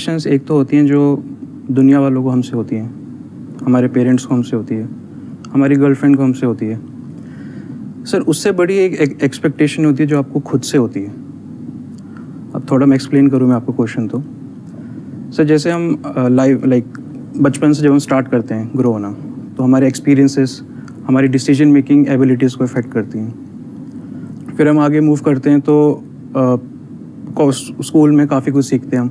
Expectations एक तो होती हैं जो दुनिया वालों को हमसे होती हैं, हमारे पेरेंट्स को हमसे होती है, हमारी गर्लफ्रेंड को हमसे होती है। सर उससे बड़ी एक एक्सपेक्टेशन होती है जो आपको खुद से होती है। अब थोड़ा मैं एक्सप्लेन करूँ मैं आपको क्वेश्चन तो। सर जैसे हम बचपन से जब हम स्टार्ट करते हैं ग्रो होना, तो हमारे एक्सपीरियंसेस हमारी डिसीजन मेकिंग एबिलिटीज़ को इफ़ेक्ट करती हैं। फिर हम आगे मूव करते हैं तो स्कूल में काफ़ी कुछ सीखते हैं हम।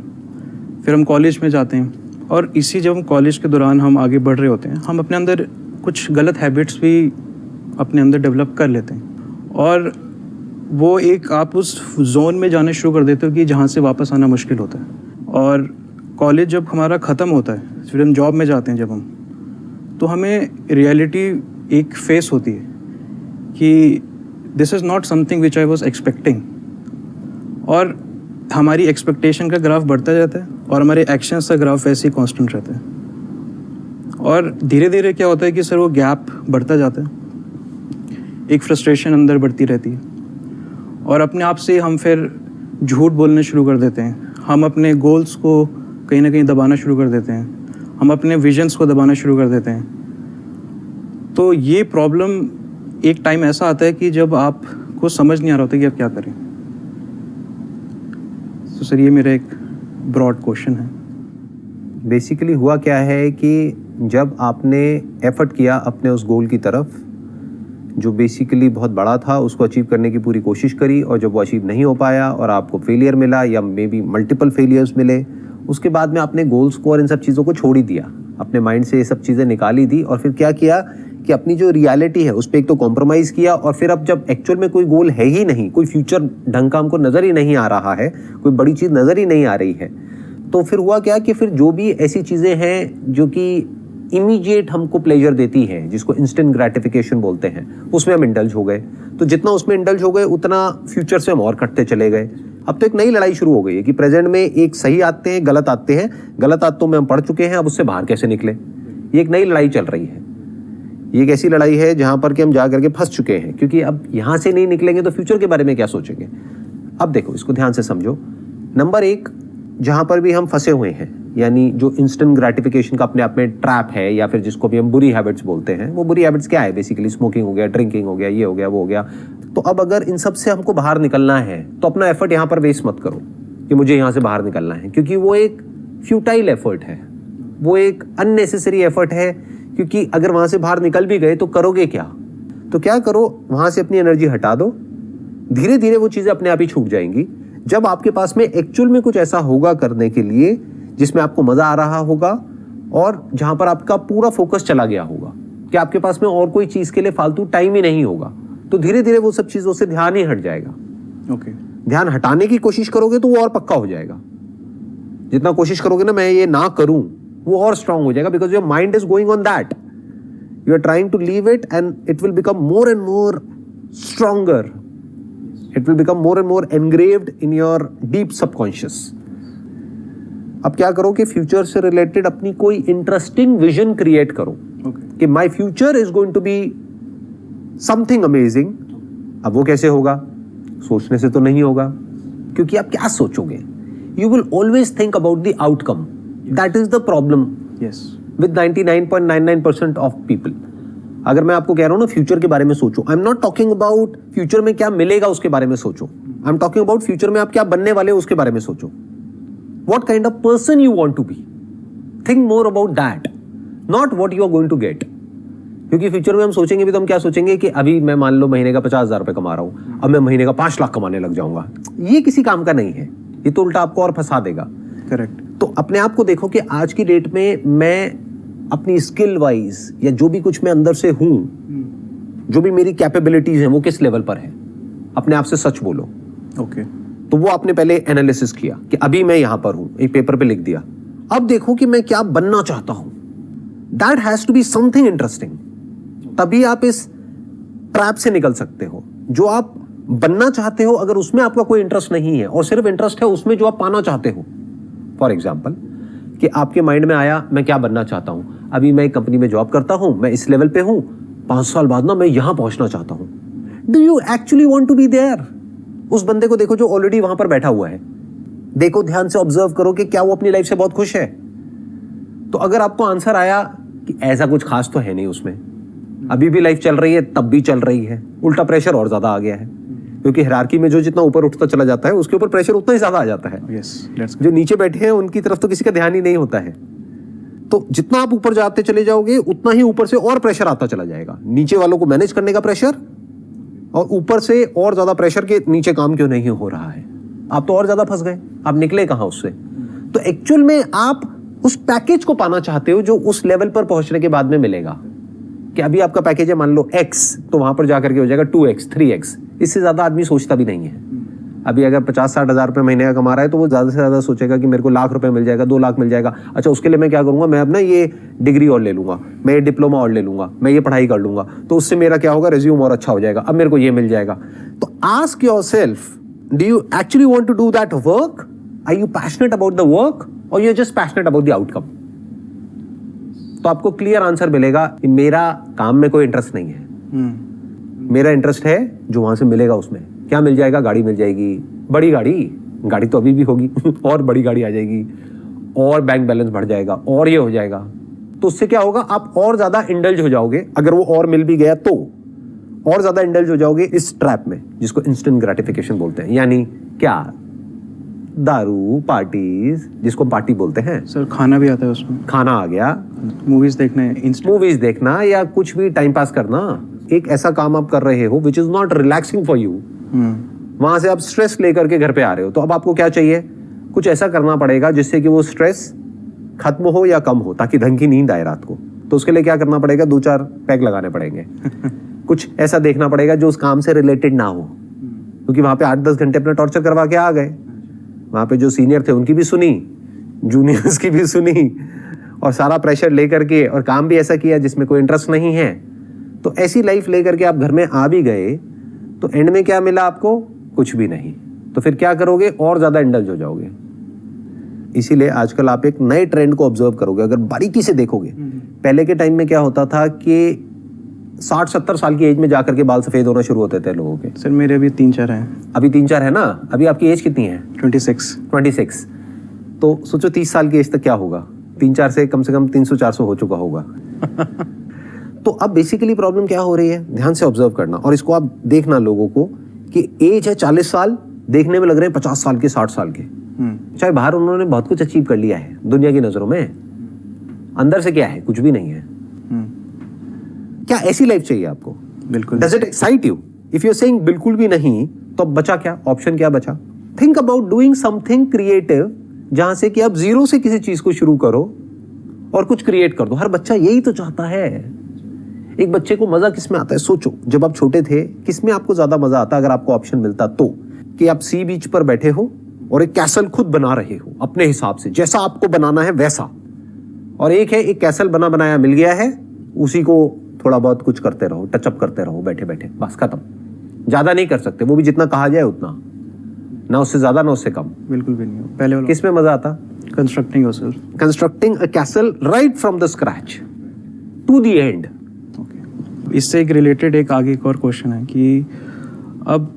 फिर हम कॉलेज में जाते हैं और जब हम कॉलेज के दौरान हम आगे बढ़ रहे होते हैं, हम अपने अंदर कुछ गलत हैबिट्स भी अपने अंदर डेवलप कर लेते हैं और वो एक आप उस जोन में जाने शुरू कर देते हो कि जहाँ से वापस आना मुश्किल होता है। और कॉलेज जब हमारा ख़त्म होता है, फिर हम जॉब में जाते हैं जब हम, तो हमें रियलिटी एक फेस होती है कि this is not something which I was expecting. और हमारी एक्सपेक्टेशन का ग्राफ बढ़ता जाता है और हमारे एक्शंस का ग्राफ वैसे ही कांस्टेंट रहता है। और धीरे धीरे क्या होता है कि सर वो गैप बढ़ता जाता है, एक फ्रस्ट्रेशन अंदर बढ़ती रहती है और अपने आप से हम फिर झूठ बोलने शुरू कर देते हैं। हम अपने गोल्स को कहीं ना कहीं दबाना शुरू कर देते हैं, हम अपने विजन्स को दबाना शुरू कर देते हैं। तो ये प्रॉब्लम एक टाइम ऐसा आता है कि जब आपको समझ नहीं आ रहा होता कि आप क्या करें। तो सर ये मेरा एक ब्रॉड क्वेश्चन है। बेसिकली हुआ क्या है कि जब आपने एफर्ट किया अपने उस गोल की तरफ जो बेसिकली बहुत बड़ा था, उसको अचीव करने की पूरी कोशिश करी और जब वो अचीव नहीं हो पाया और आपको फेलियर मिला या मे बी मल्टीपल फेलियर्स मिले, उसके बाद में आपने गोल्स को और इन सब चीज़ों को छोड़ ही दिया, अपने माइंड से ये सब चीज़ें निकाल ही दी और फिर क्या किया कि अपनी जो रियलिटी है उस पर एक तो कॉम्प्रोमाइज़ किया और फिर अब जब एक्चुअल में कोई गोल है ही नहीं, कोई फ्यूचर ढंग का हमको नज़र ही नहीं आ रहा है, कोई बड़ी चीज़ नज़र ही नहीं आ रही है, तो फिर हुआ क्या कि फिर जो भी ऐसी चीज़ें हैं जो कि इमीडिएट हमको प्लेजर देती हैं, जिसको इंस्टेंट ग्रेटिफिकेशन बोलते हैं, उसमें हम इंडल्ज हो गए। तो जितना उसमें इंडल्ज हो गए उतना फ्यूचर से हम और कटते चले गए। अब तो एक नई लड़ाई शुरू हो गई है कि प्रेजेंट में एक सही आते हैं, गलत आते हैं, गलत आदतों में हम पड़ चुके हैं, अब उससे बाहर कैसे निकले, ये एक नई लड़ाई चल रही है। ये एक ऐसी लड़ाई है जहाँ पर कि हम जा करके फंस चुके हैं, क्योंकि अब यहाँ से नहीं निकलेंगे तो फ्यूचर के बारे में क्या सोचेंगे। अब देखो, इसको ध्यान से समझो। नंबर एक, जहाँ पर भी हम फंसे हुए हैं, यानी जो इंस्टेंट ग्रेटिफिकेशन का अपने आप में ट्रैप है या फिर जिसको भी हम बुरी हैबिट्स बोलते हैं, वो बुरी हैबिट्स क्या है? बेसिकली स्मोकिंग हो गया, ड्रिंकिंग हो गया, ये हो गया, वो हो गया। तो अब अगर इन सब से हमको बाहर निकलना है तो अपना एफर्ट यहाँ पर वेस्ट मत करो कि मुझे यहाँ से बाहर निकलना है, क्योंकि वो एक फ्यूटाइल एफर्ट है, वो एक अननेसेसरी एफर्ट है। क्योंकि अगर वहाँ से बाहर निकल भी गए तो करोगे क्या? तो क्या करो, वहाँ से अपनी एनर्जी हटा दो, धीरे धीरे वो चीज़ें अपने आप ही छूट जाएंगी। जब आपके पास में एक्चुअल में कुछ ऐसा होगा करने के लिए जिसमें आपको मजा आ रहा होगा और जहां पर आपका पूरा फोकस चला गया होगा कि आपके पास में और कोई चीज के लिए फालतू टाइम ही नहीं होगा, तो धीरे धीरे वो सब चीजों से ध्यान ही हट जाएगा। ओके। ध्यान हटाने की कोशिश करोगे तो वो और पक्का हो जाएगा। जितना कोशिश करोगे ना मैं ये ना करूं, वो और स्ट्रांग हो जाएगा, because your mind is going on that, you are trying to leave it and it will become more and more stronger, it will become more and more engraved in your deep subconscious. अब क्या करो कि future से related अपनी कोई interesting vision create करो कि my future is going to be something amazing. अब वो कैसे होगा? सोचने से तो नहीं होगा, क्योंकि आप क्या सोचोगे? You will always think about the outcome, that is the problem with 99.99% of people. अगर मैं आपको कह रहा हूं ना फ्यूचर के बारे में सोचो, आई am not talking about future में क्या मिलेगा उसके बारे में सोचो, I am talking about future में आप क्या बनने वाले हो उसके बारे में सोचो। What kind of person you want to be? Think more about that, not what you are going to get. क्योंकि फ्यूचर में हम सोचेंगे भी तो हम क्या सोचेंगे कि अभी मैं मान लो महीने का 50,000 रुपए कमा रहा हूं, अब मैं महीने का 5 लाख कमाने लग जाऊंगा। ये किसी काम का नहीं है, ये तो उल्टा आपको और फंसा देगा। करेक्ट। तो अपने आप को देखो कि आज की डेट में मैं अपनी स्किल वाइज या जो भी कुछ मैं अंदर से हूं, जो भी मेरी कैपेबिलिटीज हैं, वो किस लेवल पर है। अपने आप से सच बोलो। ओके। तो वो आपने पहले एनालिसिस किया कि अभी मैं यहां पर हूं, एक पेपर पे लिख दिया। अब देखो कि मैं क्या बनना चाहता हूं। That has to be something interesting, तभी आप इस ट्रैप से निकल सकते हो। जो आप बनना चाहते हो, अगर उसमें आपका कोई इंटरेस्ट नहीं है और सिर्फ इंटरेस्ट है उसमें जो आप पाना चाहते हो, फॉर एग्जाम्पल कि आपके माइंड में आया मैं क्या बनना चाहता हूं, अभी मैं एक कंपनी में जॉब करता हूं, मैं इस लेवल पे हूं, 5 साल बाद ना मैं यहां पहुंचना चाहता हूं। Do you actually want to be there? उस बंदे को देखो जो ऑलरेडी वहां पर बैठा हुआ है, देखो, ध्यान से ऑब्जर्व करो कि क्या वो अपनी लाइफ से बहुत खुश है। तो अगर आपको आंसर आया कि ऐसा कुछ खास तो है नहीं उसमें, अभी भी लाइफ चल रही है, तब भी चल रही है, उल्टा प्रेशर और ज्यादा आ गया है, क्योंकि हायरार्की में जो जितना ऊपर उठता चला जाता है उसके ऊपर प्रेशर उतना ही ज्यादा आ जाता है। जो नीचे बैठे हैं उनकी तरफ तो किसी का ध्यान ही नहीं होता है। तो जितना आप ऊपर जाते चले जाओगे उतना ही ऊपर से और प्रेशर आता चला जाएगा, नीचे वालों को मैनेज करने का प्रेशर, और ऊपर से और ज्यादा प्रेशर के नीचे काम क्यों नहीं हो रहा है। आप तो और ज्यादा फंस गए, आप निकले कहां उससे। तो एक्चुअल में आप उस पैकेज को पाना चाहते हो जो उस लेवल पर पहुंचने के बाद में मिलेगा। कि अभी आपका पैकेज है मान लो X, तो वहां पर जाकर के हो जाएगा 2X 3X, इससे ज्यादा आदमी सोचता भी नहीं है। अभी अगर 50-60 हज़ार रुपये महीने का कमा रहा है तो वो ज्यादा से ज्यादा सोचेगा कि मेरे को लाख रुपए मिल जाएगा, 2 लाख मिल जाएगा, अच्छा उसके लिए मैं क्या करूंगा, मैं अपना ये डिग्री और ले लूंगा, मैं ये डिप्लोमा और ले लूंगा, मैं ये पढ़ाई कर लूंगा, तो उससे मेरा क्या होगा, रिज्यूम और अच्छा हो जाएगा, अब मेरे को ये मिल जाएगा। तो ask yourself, do you actually want to do that work? Are you passionate about the work or you are just passionate about the outcome? तो आपको क्लियर आंसर मिलेगा कि मेरा काम में कोई इंटरेस्ट नहीं है, मेरा इंटरेस्ट है जो वहां से मिलेगा। उसमें क्या मिल जाएगा? गाड़ी मिल जाएगी, बड़ी गाड़ी तो अभी भी होगी और बड़ी गाड़ी आ जाएगी, और बैंक बैलेंस बढ़ जाएगा, और ये हो जाएगा। तो उससे क्या होगा, आप और ज्यादा इंडल्ज हो जाओगे। अगर वो और मिल भी गया तो और ज्यादा इंडल्ज हो जाओगे इस ट्रैप में, जिसको इंस्टेंट ग्रेटिफिकेशन बोलते हैं। यानी क्या? दारू, पार्टीज, जिसको पार्टी बोलते हैं। सर खाना भी आता है उसमें, खाना आ गया, मूवीज देखना या कुछ भी टाइम पास करना। एक ऐसा काम आप कर रहे हो which is not relaxing for you, वहां से आप स्ट्रेस लेकर के घर पे आ रहे हो। तो अब आपको क्या चाहिए? कुछ ऐसा करना पड़ेगा जिससे कि वो स्ट्रेस खत्म हो या कम हो, ताकि ढंग की नींद आए रात को। तो उसके लिए क्या करना पड़ेगा? 2-4 पैक लगाने पड़ेंगे कुछ ऐसा देखना पड़ेगा जो उस काम से रिलेटेड ना हो, क्योंकि वहां पे 8-10 घंटे अपना टॉर्चर करवा के आ गए। वहां पे जो सीनियर थे उनकी भी सुनी, जूनियर्स की भी सुनी, और सारा प्रेशर लेकर के, और काम भी ऐसा किया जिसमें कोई इंटरेस्ट नहीं है। तो ऐसी लाइफ लेकर के आप घर में आ भी गए, तो एंड में क्या मिला आपको? कुछ भी नहीं। तो फिर क्या करोगे? और ज्यादा इंडल्ज हो जाओगे। इसीलिए आजकल आप एक नए ट्रेंड को ऑब्जर्व करोगे, अगर बारीकी से देखोगे। पहले के टाइम में क्या होता था कि 60-70 साल की एज में जाकर के बाल सफेद होना शुरू होते थे लोगों के। सर मेरे अभी 3-4 हैं। अभी 3-4 है ना? अभी आपकी एज कितनी है? 26। तो सोचो 30 साल की एज तक क्या होगा? 3-4 से कम 300-400 हो चुका होगा तो अब बेसिकली प्रॉब्लम क्या हो रही है? ध्यान से ऑब्जर्व करना, और इसको आप देखना लोगों को कि एज है 40 साल, देखने में लग रहे हैं 50 साल के, 60 साल के। चाहे बाहर उन्होंने बहुत कुछ अचीव कर लिया है दुनिया की नजरों में, अंदर से क्या है? कुछ भी नहीं है। क्या ऐसी लाइफ चाहिए आपको? बिल्कुल। Does it excite you? If you are saying बिल्कुल भी नहीं, तो अब बचा क्या? ऑप्शन क्या बचा? Think about doing something creative, जहां से कि आप जीरो से किसी चीज को शुरू करो और कुछ क्रिएट कर दो। हर बच्चा यही तो चाहता है। एक बच्चे को मजा किस में आता है? सोचो, जब आप छोटे थे किस में आपको ज्यादा मजा आता अगर आपको ऑप्शन मिलता तो? कि आप सी बीच पर बैठे हो और एक कैसल खुद बना रहे हो अपने हिसाब से, जैसा आपको बनाना है वैसा। और एक है एक कैसल बना बनाया मिल गया है, उसी को थोड़ा बहुत कुछ करते रहो, टचअप करते रहो बैठे बैठे, बस खत्म। ज्यादा नहीं कर सकते, वो भी जितना कहा जाए उतना, ना उससे ज्यादा ना उससे कम। बिल्कुल भी नहीं। पहले वाला किस में मजा आता? Constructing yourself, constructing a castle right from the scratch to the end. इससे एक रिलेटेड एक आगे एक और क्वेश्चन है कि अब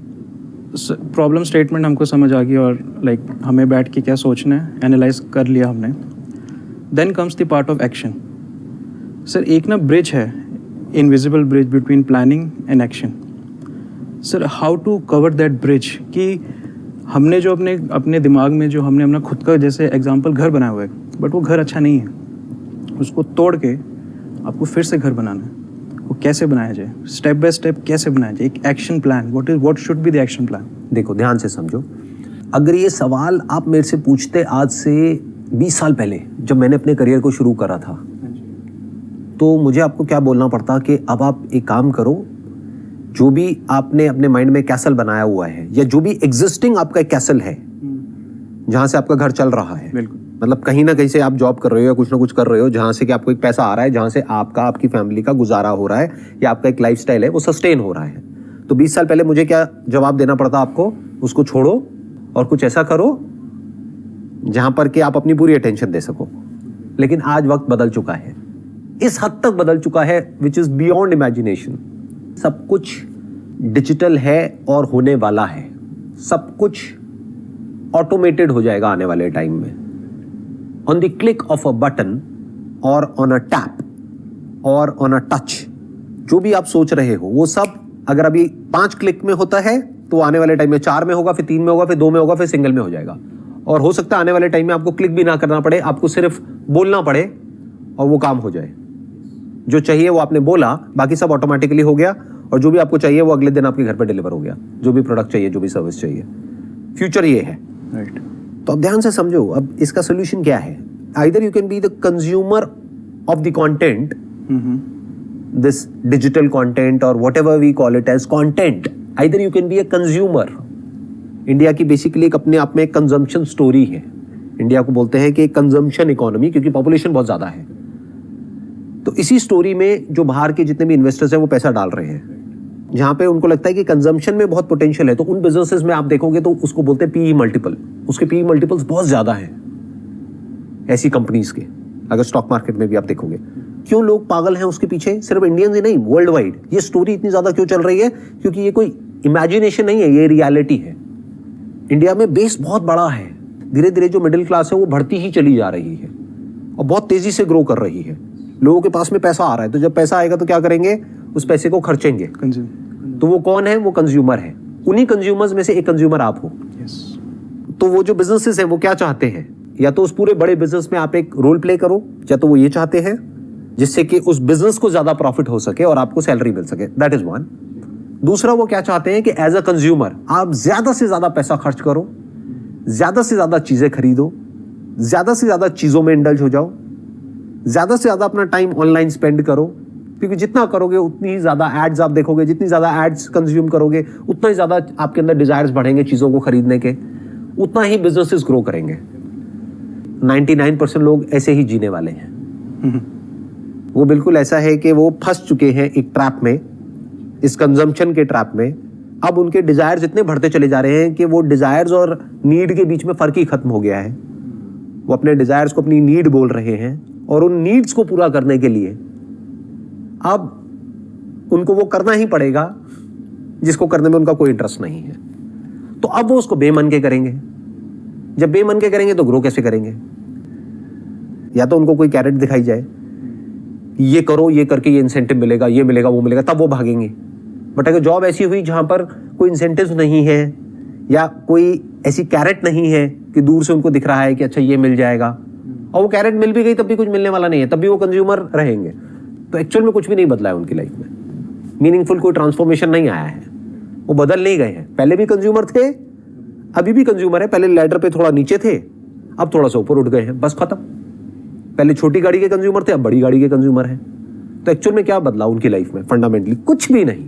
प्रॉब्लम स्टेटमेंट हमको समझ आ गई, और लाइक हमें बैठ के क्या सोचना है, एनालाइज कर लिया हमने। Then comes the part of action. Sir एक ना ब्रिज है, invisible bridge between planning and action. Sir how to cover that bridge? कि हमने जो अपने दिमाग में जो हमने अपना खुद का जैसे एग्जांपल घर बनाया हुआ है, बट वो घर अच्छा नहीं है, उसको तोड़ के आपको फिर से घर बनाना है। वो कैसे बनाया जाए? स्टेप बाय स्टेप कैसे बनाया जाए? एक action plan, what should be the action plan? देखो ध्यान से समझो, अगर ये सवाल आप मेरे से पूछते आज से 20 साल पहले, जब मैंने अपने करियर को शुरू करा था, तो मुझे आपको क्या बोलना पड़ता कि अब आप एक काम करो, जो भी आपने अपने माइंड में कैसल बनाया हुआ है, या जो भी एग्जिस्टिंग आपका एक कैसल है जहां से आपका घर चल रहा है, मतलब कहीं ना कहीं से आप जॉब कर रहे हो या कुछ ना कुछ कर रहे हो, जहां से कि आपको एक पैसा आ रहा है, जहां से आपकी फैमिली का गुजारा हो रहा है, या आपका एक लाइफस्टाइल है वो सस्टेन हो रहा है। तो 20 साल पहले मुझे क्या जवाब देना पड़ता आपको? उसको छोड़ो और कुछ ऐसा करो जहां पर कि आप अपनी पूरी अटेंशन दे सको। लेकिन आज वक्त बदल चुका है, इस हद तक बदल चुका है विच इज बियॉन्ड इमेजिनेशन। सब कुछ डिजिटल है और होने वाला है, सब कुछ ऑटोमेटेड हो जाएगा आने वाले टाइम में। On the click of a button और ऑन अ टैप और ऑन अ टच, जो भी आप सोच रहे हो वो सब अगर अभी 5 क्लिक में होता है तो आने वाले टाइम में 4 में होगा, फिर 3 में होगा, फिर 2 में होगा, फिर सिंगल में हो जाएगा। और हो सकता है आने वाले टाइम में आपको क्लिक भी ना करना पड़े, आपको सिर्फ बोलना पड़े और वो काम हो जाए। जो चाहिए वो आपने बोला, बाकी सब ऑटोमेटिकली हो गया, और जो भी आपको चाहिए वो अगले दिन आपके घर पर डिलीवर हो गया। जो भी प्रोडक्ट चाहिए, जो भी सर्विस चाहिए, फ्यूचर ये है। राइट। तो अब ध्यान से समझो, अब इसका सोल्यूशन क्या है? Either you can be the consumer of the content, this digital content और whatever we call it as content, either you can be a consumer. India की बेसिकली एक अपने आप में एक कंजम्पशन स्टोरी है। इंडिया को बोलते हैं कि कंजम्पशन इकोनॉमी, क्योंकि पॉपुलेशन बहुत ज्यादा है। तो इसी स्टोरी में जो बाहर के जितने भी इन्वेस्टर्स हैं वो पैसा डाल रहे हैं, जहां पे उनको लगता है कि कंजम्पशन में बहुत पोटेंशियल है। तो उन बिजनेसेस में आप देखोगे तो उसको बोलते हैं पीई मल्टीपल, उसके पीई मल्टीपल्स बहुत ज्यादा हैं ऐसी कंपनीज के। अगर स्टॉक मार्केट में भी आप देखोगे, क्यों लोग पागल हैं उसके पीछे? सिर्फ इंडियंस ही नहीं, वर्ल्ड वाइड ये स्टोरी इतनी ज्यादा क्यों चल रही है? क्योंकि ये कोई इमेजिनेशन नहीं है, ये रियलिटी है। इंडिया में बेस बहुत बड़ा है, धीरे धीरे जो मिडिल क्लास है वो बढ़ती ही चली जा रही है और बहुत तेजी से ग्रो कर रही है। लोगों के पास में पैसा आ रहा है, तो जब पैसा आएगा तो क्या करेंगे? उस पैसे को खर्चेंगे। तो वो कौन है? वो कंज्यूमर है। उन्हीं कंज्यूमर्स में से एक कंज्यूमर आप हो। तो वो जो बिजनेसेस हैं वो क्या चाहते हैं? या तो उस पूरे बड़े बिजनेस में आप एक रोल प्ले करो, या तो वो ये चाहते हैं जिससे कि उस बिजनेस को ज्यादा प्रॉफिट हो सके और आपको सैलरी मिल सके। That is one. दूसरा, वो क्या चाहते हैं कि एज अ कंज्यूमर आप ज्यादा से ज्यादा पैसा खर्च करो, ज्यादा से ज्यादा चीजें खरीदो, ज्यादा से ज्यादा चीजों में इंडल्ज हो जाओ, ज्यादा से ज्यादा अपना टाइम ऑनलाइन स्पेंड करो, क्योंकि जितना करोगे उतनी ही ज्यादा एड्स आप देखोगे, जितनी ज्यादा एड्स कंज्यूम करोगे उतना ही ज्यादा आपके अंदर डिजायर्स बढ़ेंगे चीजों को खरीदने के, उतना ही बिजनेसेस ग्रो करेंगे। 99% लोग ऐसे ही जीने वाले हैं। वो बिल्कुल ऐसा है कि वो फंस चुके हैं एक ट्रैप में, इस कंजम्पशन के ट्रैप में। अब उनके डिजायर्स इतने बढ़ते चले जा रहे हैं कि वो डिजायर्स और नीड के बीच में फर्क ही खत्म हो गया है। वो अपने डिजायर्स को अपनी नीड बोल रहे हैं और उन नीड्स को पूरा करने के लिए अब उनको वो करना ही पड़ेगा जिसको करने में उनका कोई इंटरेस्ट नहीं है। तो अब वो उसको बेमन के करेंगे। जब बेमन के करेंगे तो ग्रो कैसे करेंगे? या तो उनको कोई कैरेट दिखाई जाए, ये करो, ये करके ये इंसेंटिव मिलेगा, ये मिलेगा, वो मिलेगा, तब वो भागेंगे। बट अगर जॉब ऐसी हुई जहां पर कोई इंसेंटिव नहीं है या कोई ऐसी कैरेट नहीं है कि दूर से उनको दिख रहा है कि अच्छा ये मिल जाएगा, और वो कैरेट मिल भी गई तब भी कुछ मिलने वाला नहीं है, तब भी वो कंज्यूमर रहेंगे, तो एक्चुअल में कुछ भी नहीं बदला है उनकी लाइफ में। मीनिंगफुल कोई ट्रांसफॉर्मेशन नहीं आया है, वो बदल नहीं गए हैं। पहले भी कंज्यूमर थे, अभी भी कंज्यूमर है। पहले लैडर पे थोड़ा नीचे थे, अब थोड़ा सा ऊपर उठ गए हैं, बस खत्म। पहले छोटी गाड़ी के कंज्यूमर थे, अब बड़ी गाड़ी के कंज्यूमर हैं। तो एक्चुअल में क्या बदला उनकी लाइफ में? फंडामेंटली कुछ भी नहीं।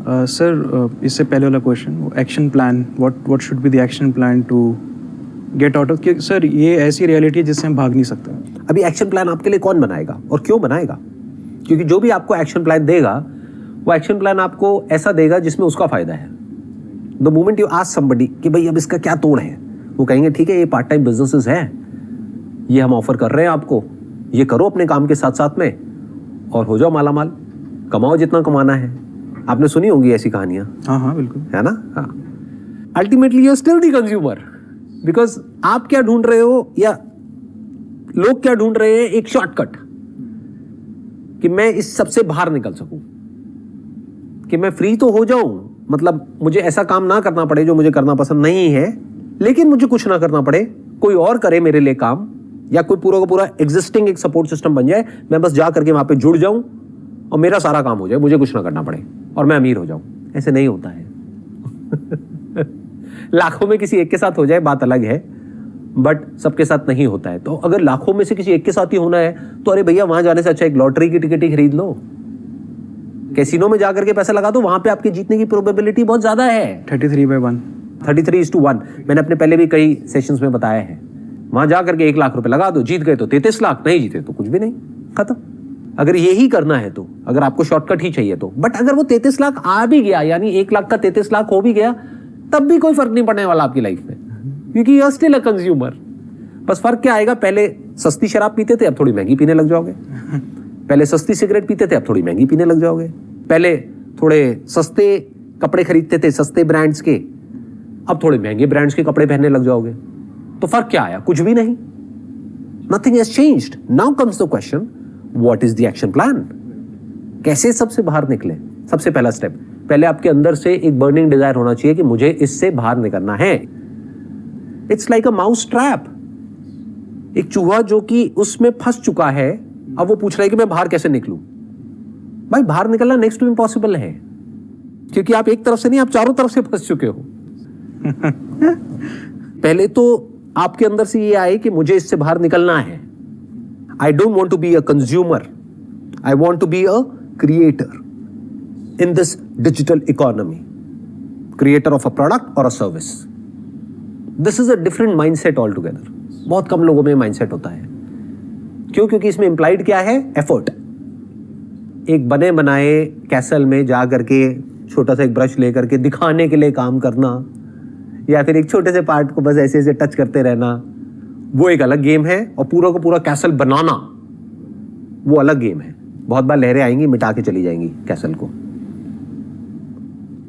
सर, इससे पहले वाला question, action plan, what should be the action plan to get out of, sir ये ऐसी रियलिटी है जिससे हम भाग नहीं सकते। अभी एक्शन प्लान आपके लिए कौन बनाएगा और क्यों बनाएगा? क्योंकि जो भी आपको एक्शन प्लान देगा वो एक्शन प्लान आपको ऐसा देगा जिसमें उसका फायदा है। The moment you ask somebody कि भाई अब इसका क्या तोड़ है, वो कहेंगे ठीक है ये पार्ट टाइम बिजनेसेस है, ये हम ऑफर कर रहे हैं आपको, ये करो अपने काम के साथ साथ में और हो जाओ माला माल, कमाओ जितना कमाना है। आपने सुनी होंगी ऐसी कहानियां। हाँ बिल्कुल, है ना? हाँ। Ultimately you are still the consumer, because आप क्या ढूंढ रहे हो या लोग क्या ढूंढ रहे हैं? एक शॉर्टकट कि मैं इस सबसे बाहर निकल सकूं, कि मैं फ्री तो हो जाऊं, मतलब मुझे ऐसा काम ना करना पड़े जो मुझे करना पसंद नहीं है, लेकिन मुझे कुछ ना करना पड़े, कोई और करे मेरे लिए काम, या कोई पूरा का पूरा एग्जिस्टिंग एक सपोर्ट सिस्टम बन जाए, मैं बस जा करके वहां पे जुड़ जाऊं और मेरा सारा काम हो जाए, मुझे कुछ ना करना पड़े और मैं अमीर हो जाऊं। ऐसे नहीं होता है। लाखों में किसी एक के साथ हो जाए बात अलग है, बट सबके साथ नहीं होता है। तो अगर लाखों में से किसी एक के साथ ही होना है तो अरे भैया वहां जाने से अच्छा एक लॉटरी की टिकट ही खरीद लो, कैसीनो में जाकर के पैसा लगा दो, वहां पे आपके जीतने की प्रोबेबिलिटी बहुत ज्यादा है। 33/1, 33:1। मैंने अपने पहले भी कई सेशंस में बताया है। वहां जाकर के 1 लाख रुपए लगा दो, जीत गए तो 33 लाख, नहीं जीते तो कुछ भी नहीं, खत्म। अगर यही करना है तो, अगर आपको शॉर्टकट ही चाहिए तो, बट अगर वो 33 लाख आ भी गया, यानी 1 लाख का 33 लाख हो भी गया, तब भी कोई फर्क नहीं पड़ने वाला आपकी लाइफ में, क्योंकि you are still a consumer. बस फर्क क्या आएगा? पहले सस्ती शराब पीते थे, अब थोड़ी महंगी पीने लग जाओगे। पहले सस्ती सिगरेट पीते थे, अब थोड़ी महंगी पीने लग जाओगे। पहले थोड़े सस्ते कपड़े खरीदते थे, सस्ते ब्रांड्स के, अब थोड़े महंगे ब्रांड्स के कपड़े पहनने लग जाओगे, तो फर्क क्या आया? कुछ भी नहीं। Nothing has changed. Now comes the question, what is the action plan? कैसे सबसे बाहर निकले? सबसे पहला स्टेप, पहले आपके अंदर से एक बर्निंग डिजायर होना चाहिए कि मुझे इससे बाहर निकलना है। It's like a mouse trap. एक चूहा जो कि उसमें फंस चुका है, अब वो पूछ रहा है कि मैं बाहर कैसे निकलूं। भाई बाहर निकलना नेक्स्ट टू इम्पॉसिबल है, क्योंकि आप एक तरफ से नहीं, आप चारों तरफ से फंस चुके हो। पहले तो आपके अंदर से ये आए कि मुझे इससे बाहर निकलना है। I don't want to be a consumer, I want to be a creator in this digital economy, creator of a product or a service. This is a different mindset altogether. बहुत कम लोगों में mindset होता है। क्यों? क्योंकि इसमें implied क्या है? effort. एक बने बनाए कैसल में जा करके छोटा सा एक ब्रश लेकर के दिखाने के लिए काम करना, या फिर एक छोटे से पार्ट को बस ऐसे ऐसे टच करते रहना, वो एक अलग गेम है, और पूरा का पूरा कैसल बनाना वो अलग गेम है। बहुत बार लहरें आएंगी, मिटा के चली जाएंगी कैसल को।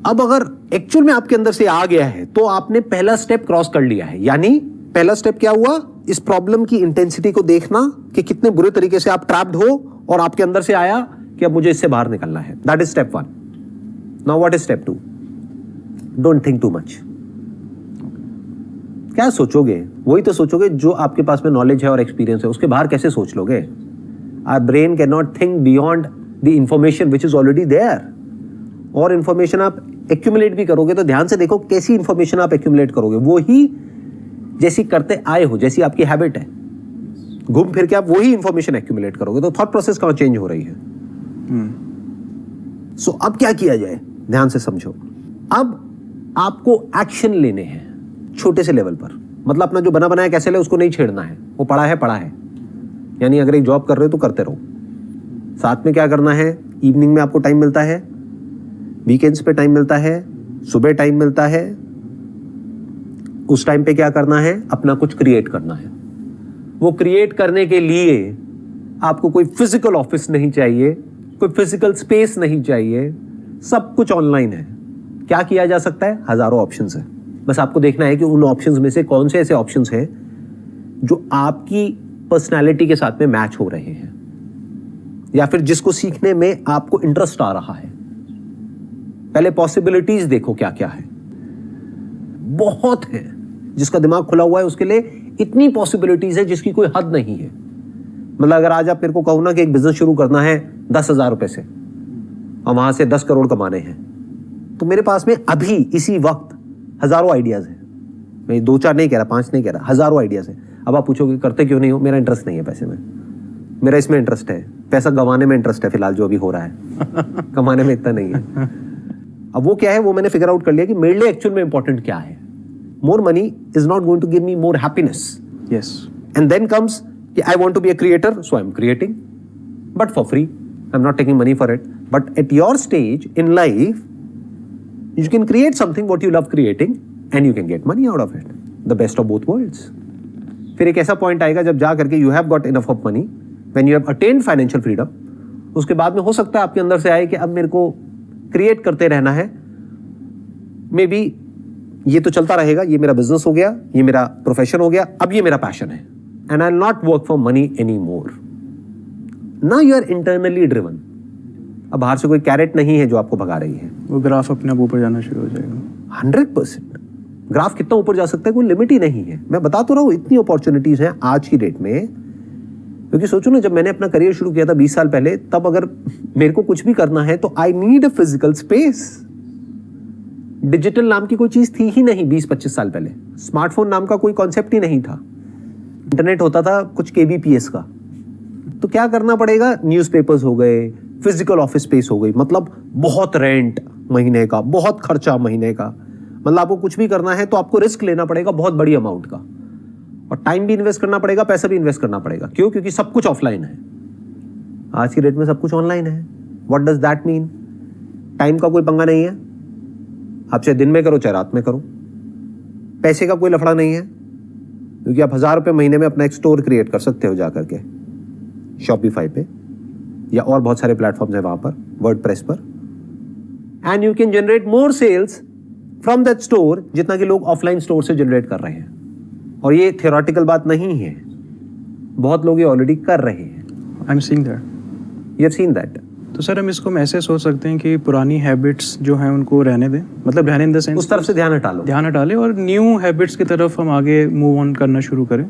अब अगर एक्चुअल में आपके अंदर से आ गया है, तो आपने पहला स्टेप क्रॉस कर लिया है। यानी पहला स्टेप क्या हुआ? इस प्रॉब्लम की इंटेंसिटी को देखना कि कितने बुरे तरीके से आप ट्रैप्ड हो, और आपके अंदर से आया कि अब मुझे इससे बाहर निकलना है। That is step 1। Now what is step 2? Don't think too much. क्या सोचोगे? वही तो सोचोगे जो आपके पास में नॉलेज है और एक्सपीरियंस है। उसके बाहर कैसे सोच लोगे? Our brain can not think beyond the information which is already there. और इंफॉर्मेशन आप एक्यूमुलेट भी करोगे तो ध्यान से देखो कैसी इंफॉर्मेशन आप एक्यूमुलेट करोगे। वो ही जैसी करते आए हो, जैसी आपकी हैबिट है, घूम फिर के आप वही इंफॉर्मेशन एक्यूमुलेट करोगे। तो थॉट प्रोसेस कहां चेंज हो रही है? सो अब क्या किया जाए? ध्यान से समझो। अब आपको एक्शन लेने हैं छोटे से लेवल पर। मतलब अपना जो बना बनाया कैसे है उसको नहीं छेड़ना है, वो पड़ा है। यानी अगर एक जॉब कर रहे हो तो करते रहो। साथ में क्या करना है? इवनिंग में आपको टाइम मिलता है, वीकेंड्स पे टाइम मिलता है, सुबह टाइम मिलता है, उस टाइम पे क्या करना है? अपना कुछ क्रिएट करना है। वो क्रिएट करने के लिए आपको कोई फिजिकल ऑफिस नहीं चाहिए, कोई फिजिकल स्पेस नहीं चाहिए, सब कुछ ऑनलाइन है। क्या किया जा सकता है? हजारों ऑप्शंस है। बस आपको देखना है कि उन ऑप्शंस में से कौन से ऐसे ऑप्शंस हैं जो आपकी पर्सनैलिटी के साथ में मैच हो रहे हैं, या फिर जिसको सीखने में आपको इंटरेस्ट आ रहा है। पहले पॉसिबिलिटीज देखो क्या क्या है। बहुत है। जिसका दिमाग खुला हुआ है उसके लिए इतनी पॉसिबिलिटीज है जिसकी कोई हद नहीं है। मतलब अगर आज आप मेरे को कहो ना कि एक बिजनेस शुरू करना है 10,000 रुपए से और वहां से 10 करोड़ कमाने हैं, तो मेरे पास में अभी इसी वक्त हजारों आइडियाज हैं। मैं 2-4 नहीं कह रहा, 5 नहीं कह रहा, हजारों आइडियाज हैं। अब आप पूछोगे करते क्यों नहीं हो? मेरा इंटरेस्ट नहीं है पैसे में, मेरा इसमें इंटरेस्ट है, पैसा गंवाने में इंटरेस्ट है फिलहाल जो अभी हो रहा है कमाने में इतना नहीं है। अब वो क्या है, वो मैंने फिगर आउट कर लिया कि मेरे लिए एक्चुअल में इंपॉर्टेंट क्या है। More money is not going to give me more happiness. Yes. And then comes कि I want to be a creator, so I am creating but for free. I am not taking money for it, but at your stage in life you can create something what you love creating and you can get money out of it, the best of both worlds. फिर एक ऐसा point आएगा जब जा करके you have got enough of money, when you have attained financial freedom, उसके बाद में हो सकता है आपके अंदर से आए कि अब मेरे को क्रिएट करते रहना है। मे बी ये तो चलता रहेगा, ये मेरा बिजनेस हो गया, ये मेरा प्रोफेशन हो गया, अब ये मेरा पैशन है, and I will not work for money any more. Now you are internally driven. अब बाहर से कोई कैरेट नहीं है जो आपको भगा रही है। वो ग्राफ अपने आप ऊपर जाना शुरू हो जाएगा। 100%। ग्राफ कितना ऊपर जा सकता है कोई लिमिट ही नहीं है। मैं बता तो रहा हूँ इतनी अपॉर्चुनिटीज हैं आज की डेट में। क्योंकि सोचो ना, जब मैंने अपना करियर शुरू किया था 20 साल पहले, तब अगर मेरे को कुछ भी करना है तो I need a physical space. Digital नाम की कोई चीज थी ही नहीं 20-25 साल पहले। स्मार्टफोन नाम का कोई कॉन्सेप्ट ही नहीं था। इंटरनेट होता था कुछ KBPS का। तो क्या करना पड़ेगा? न्यूज़पेपर्स हो गए, फिजिकल ऑफिस स्पेस हो गई, मतलब बहुत रेंट महीने का, बहुत खर्चा महीने का। मतलब आपको कुछ भी करना है तो आपको रिस्क लेना पड़ेगा बहुत बड़ी अमाउंट का, और टाइम भी इन्वेस्ट करना पड़ेगा, पैसा भी इन्वेस्ट करना पड़ेगा। क्यों? क्योंकि सब कुछ ऑफलाइन है। आज की डेट में सब कुछ ऑनलाइन है। What does that mean? Time का कोई पंगा नहीं है। आप चाहे दिन में करो चाहे रात में करो। पैसे का कोई लफड़ा नहीं है, क्योंकि आप 1000 रुपये महीने में अपना एक स्टोर क्रिएट कर सकते हो जाकर के शॉपिफाई पे, या और बहुत सारे प्लेटफॉर्म्स हैं वहां पर, वर्डप्रेस पर, and you can generate more sales from that store जितना कि लोग ऑफलाइन स्टोर से जनरेट कर रहे हैं। और ये थियोरेटिकल बात नहीं है, बहुत लोग ये ऑलरेडी कर रहे हैं। I am seeing that. You have seen that. तो सर हम इसको ऐसे सोच सकते हैं कि पुरानी हैबिट्स जो हैं उनको रहने दें, मतलब रहने इन द सेंस उस तरफ से ध्यान हटा लो, ध्यान हटा लें और न्यू हैबिट्स की तरफ हम आगे मूव ऑन करना शुरू करें,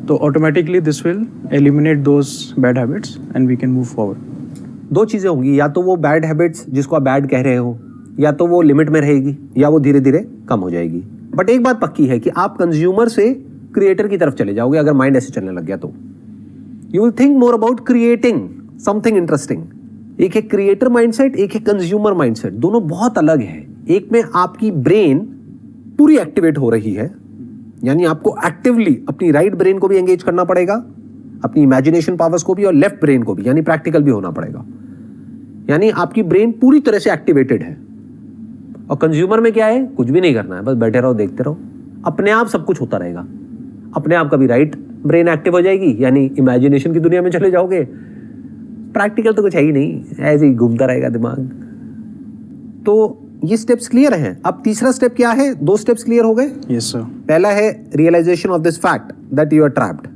तो automatically this will eliminate those bad habits and we can move forward. दो चीजें होंगी, या तो वो बैड हैबिट्स जिसको आप बैड कह रहे हो, या तो वो लिमिट में रहेगी, या वो धीरे धीरे कम हो जाएगी। बट एक बात पक्की है कि आप कंज्यूमर से क्रिएटर की तरफ चले जाओगे अगर माइंड ऐसे चलने लग गया तो। You will think more about creating something interesting. एक है क्रिएटर माइंडसेट, एक है कंज्यूमर माइंडसेट, दोनों बहुत अलग है। एक में आपकी ब्रेन पूरी एक्टिवेट हो रही है, यानी आपको एक्टिवली अपनी राइट ब्रेन को भी एंगेज करना पड़ेगा, अपनी इमेजिनेशन पावर्स को भी, और लेफ्ट ब्रेन को भी, यानी प्रैक्टिकल भी होना पड़ेगा। यानी आपकी ब्रेन पूरी तरह से एक्टिवेटेड है। और कंज्यूमर में क्या है, कुछ भी नहीं करना है, बस बैठे रहो, देखते रहो, अपने आप सब कुछ होता रहेगा। अपने आप कभी राइट ब्रेन एक्टिव हो जाएगी, यानी इमेजिनेशन की दुनिया में चले जाओगे, प्रैक्टिकल तो कुछ है ही नहीं, ऐसे ही घूमता रहेगा दिमाग। तो ये स्टेप्स क्लियर हैं। अब तीसरा स्टेप क्या है? दो स्टेप्स क्लियर हो गए। Yes sir. पहला है realisation of this fact that you are trapped.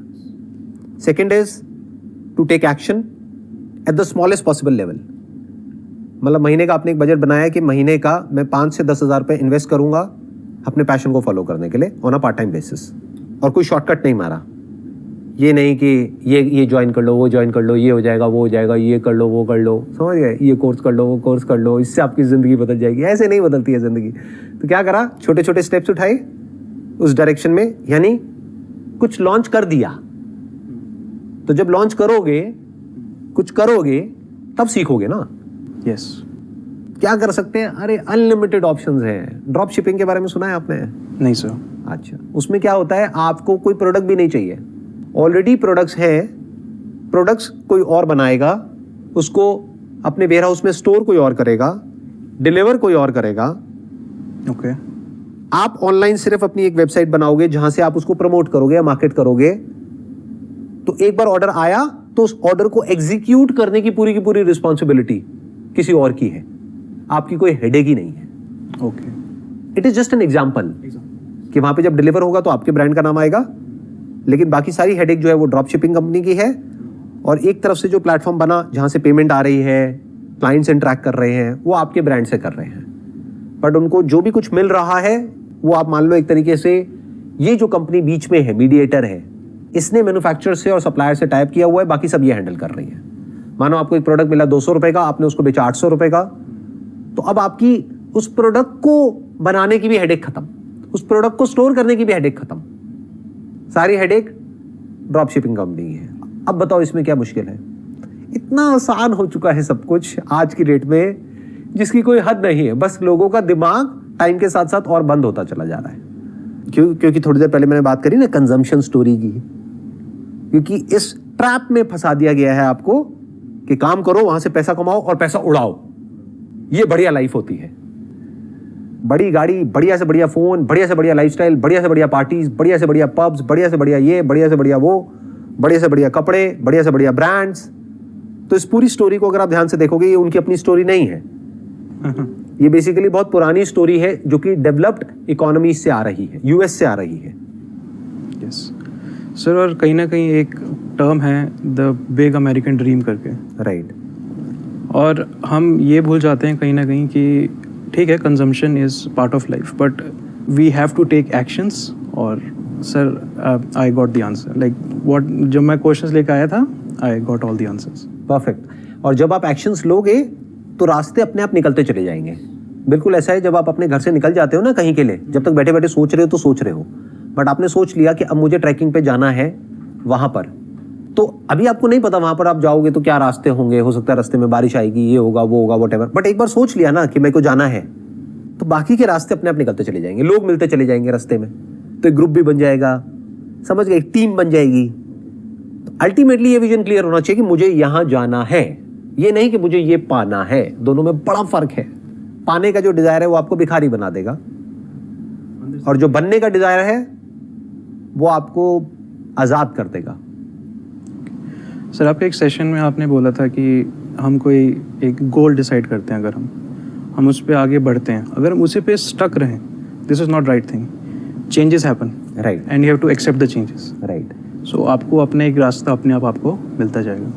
Second is to take action at the smallest possible level. मतलब महीने का आपने एक बजट बनाया कि महीने का मैं 5 से 10 हज़ार रुपये इन्वेस्ट करूंगा अपने पैशन को फॉलो करने के लिए on a part time basis, और कोई शॉर्टकट नहीं मारा। ये नहीं कि ये ज्वाइन कर लो, वो ज्वाइन कर लो, ये हो जाएगा, वो हो जाएगा, ये कर लो, वो कर लो, समझ गए, ये कोर्स कर लो, वो कोर्स कर लो, इससे आपकी ज़िंदगी बदल जाएगी। ऐसे नहीं बदलती है ज़िंदगी। तो क्या करा, छोटे छोटे स्टेप्स उठाए उस डायरेक्शन में, यानी कुछ लॉन्च कर दिया। तो जब लॉन्च करोगे, कुछ करोगे, तब सीखोगे ना। यस। क्या कर सकते हैं? अरे अनलिमिटेड ऑप्शंस हैं। ड्रॉप शिपिंग के बारे में सुना है आपने? नहीं सर। अच्छा, उसमें क्या होता है, आपको कोई प्रोडक्ट भी नहीं चाहिए, ऑलरेडी प्रोडक्ट्स हैं, प्रोडक्ट्स कोई और बनाएगा, उसको अपने वेयर हाउस में स्टोर कोई और करेगा, डिलीवर कोई और करेगा। ओके। आप ऑनलाइन सिर्फ अपनी एक वेबसाइट बनाओगे जहां से आप उसको प्रमोट करोगे या मार्केट करोगे। तो एक बार ऑर्डर आया तो उस ऑर्डर को एग्जीक्यूट करने की पूरी रिस्पॉन्सिबिलिटी किसी और की है, आपकी कोई हेडेक ही नहीं है। Okay. It is just an example कि वहां पे जब डिलीवर होगा तो आपके ब्रांड का नाम आएगा, लेकिन बाकी सारी हेडेक जो है वो ड्रॉप शिपिंग कंपनी की है। और एक तरफ से जो प्लेटफॉर्म बना जहां से पेमेंट आ रही है, क्लाइंट्स इंटरैक्ट कर रहे हैं, वो आपके ब्रांड से कर रहे हैं। बट उनको जो भी कुछ मिल रहा है वो आप मान लो एक तरीके से ये जो कंपनी बीच में है, मीडिएटर है, इसने मैन्युफैक्चरर से और सप्लायर से टाइप किया हुआ है, बाकी सब ये हैंडल कर रही है। मानो आपको एक प्रोडक्ट मिला 200 रुपए का, आपने उसको बेचा 800 रुपए का, तो अब आपकी उस प्रोडक्ट को बनाने की भी हेडेक खत्म, उस प्रोडक्ट को स्टोर करने की भी हेडेक खत्म। सारी हेडेक ड्रॉप शिपिंग कंपनी की है। अब बताओ इसमें क्या मुश्किल है? इतना आसान हो चुका है सब कुछ आज की डेट में, जिसकी कोई हद नहीं है। बस लोगों का दिमाग टाइम के साथ साथ और बंद होता चला जा रहा है। क्योंकि थोड़ी देर पहले मैंने बात करी ना कंजम्पशन स्टोरी की, क्योंकि इस ट्रैप में फंसा दिया गया है आपको कि काम करो, वहां से पैसा कमाओ और पैसा उड़ाओ, ये बढ़िया लाइफ होती है। बड़ी गाड़ी, बढ़िया से बढ़िया फोन, बढ़िया से बढ़िया लाइफस्टाइल, बढ़िया से बढ़िया पार्टीज, बढ़िया से बढ़िया पब्स, बढ़िया से बढ़िया ये, बढ़िया से बढ़िया वो, बढ़िया से बढ़िया कपड़े, बढ़िया से बढ़िया ब्रांड्स। तो इस पूरी स्टोरी को अगर आप ध्यान से देखोगे, ये उनकी अपनी स्टोरी नहीं है। ये बेसिकली बहुत पुरानी स्टोरी है जो कि डेवलप्ड इकोनॉमी से आ रही है, यूएस से आ रही है। Yes sir. और कहीं ना कहीं एक टर्म है द बिग अमेरिकन ड्रीम करके, राइट। और हम ये भूल जाते हैं कहीं ना कहीं कि ठीक है, consumption is part of life, but we have to take actions. और sir I got the answer, like what, जब मैं क्वेश्चंस लेकर आया था, I got all the answers. Perfect. और जब आप एक्शंस लोगे तो रास्ते अपने आप निकलते चले जाएंगे। बिल्कुल ऐसा है, जब आप अपने घर से निकल जाते हो ना कहीं के लिए, जब तक बैठे बैठे सोच रहे हो तो सोच रहे हो, बट आपने सोच लिया कि अब मुझे ट्रैकिंग पे जाना है वहां पर, तो अभी आपको नहीं पता वहां पर आप जाओगे तो क्या रास्ते होंगे, हो सकता है रास्ते में बारिश आएगी, ये होगा, वो होगा, व्हाटएवर। बट एक बार सोच लिया ना कि मेरे को जाना है, तो बाकी के रास्ते अपने आप निकलते चले जाएंगे, लोग मिलते चले जाएंगे रास्ते में, तो एक ग्रुप भी बन जाएगा, समझ गए, एक टीम बन जाएगी। तो अल्टीमेटली ये विजन क्लियर होना चाहिए कि मुझे यहां जाना है, ये नहीं कि मुझे ये पाना है। दोनों में बड़ा फर्क है। पाने का जो डिजायर है वो आपको भिखारी बना देगा, और जो बनने का डिजायर है वो आपको आजाद कर देगा। सर, आपके एक सेशन में आपने बोला था कि हम कोई एक गोल डिसाइड करते हैं, अगर हम उस पर आगे बढ़ते हैं, अगर हम उसी पे स्टक रहें this is not right thing, changes happen right and you have to accept the changes. Right. So आपको अपना एक रास्ता अपने आप आपको मिलता जाएगा.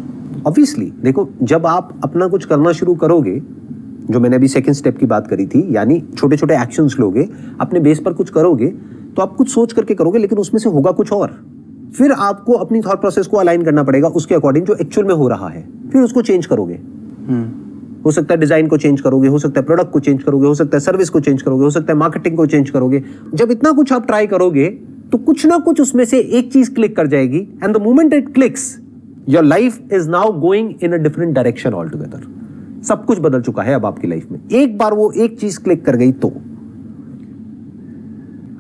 ऑब्वियसली देखो, जब आप अपना कुछ करना शुरू करोगे, जो मैंने अभी सेकंड स्टेप की बात करी थी, यानी छोटे छोटे एक्शंस लोगे, अपने बेस पर कुछ करोगे, तो आप कुछ सोच करके करोगे, लेकिन उसमें से होगा कुछ और. फिर आपको अपनी थॉट प्रोसेस को अलाइन करना पड़ेगा उसके अकॉर्डिंग जो एक्चुअल में हो रहा है, फिर उसको चेंज करोगे. हो सकता है डिजाइन को चेंज करोगे, हो सकता है प्रोडक्ट को चेंज करोगे, हो सकता है सर्विस को चेंज करोगे, हो सकता है मार्केटिंग को चेंज करोगे. जब इतना कुछ आप ट्राई करोगे तो कुछ ना कुछ उसमें से एक चीज क्लिक कर जाएगी, and the moment it clicks, your life is now going in a different direction all together. सब कुछ बदल चुका है अब आपकी लाइफ में. एक बार वो एक चीज क्लिक कर गई तो.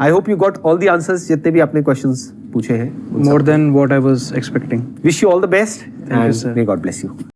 I hope you got all the answers जितने भी आपने क्वेश्चंस पूछे हैं. More than what I was expecting. Wish you all the best. Thank you, sir. May God bless you.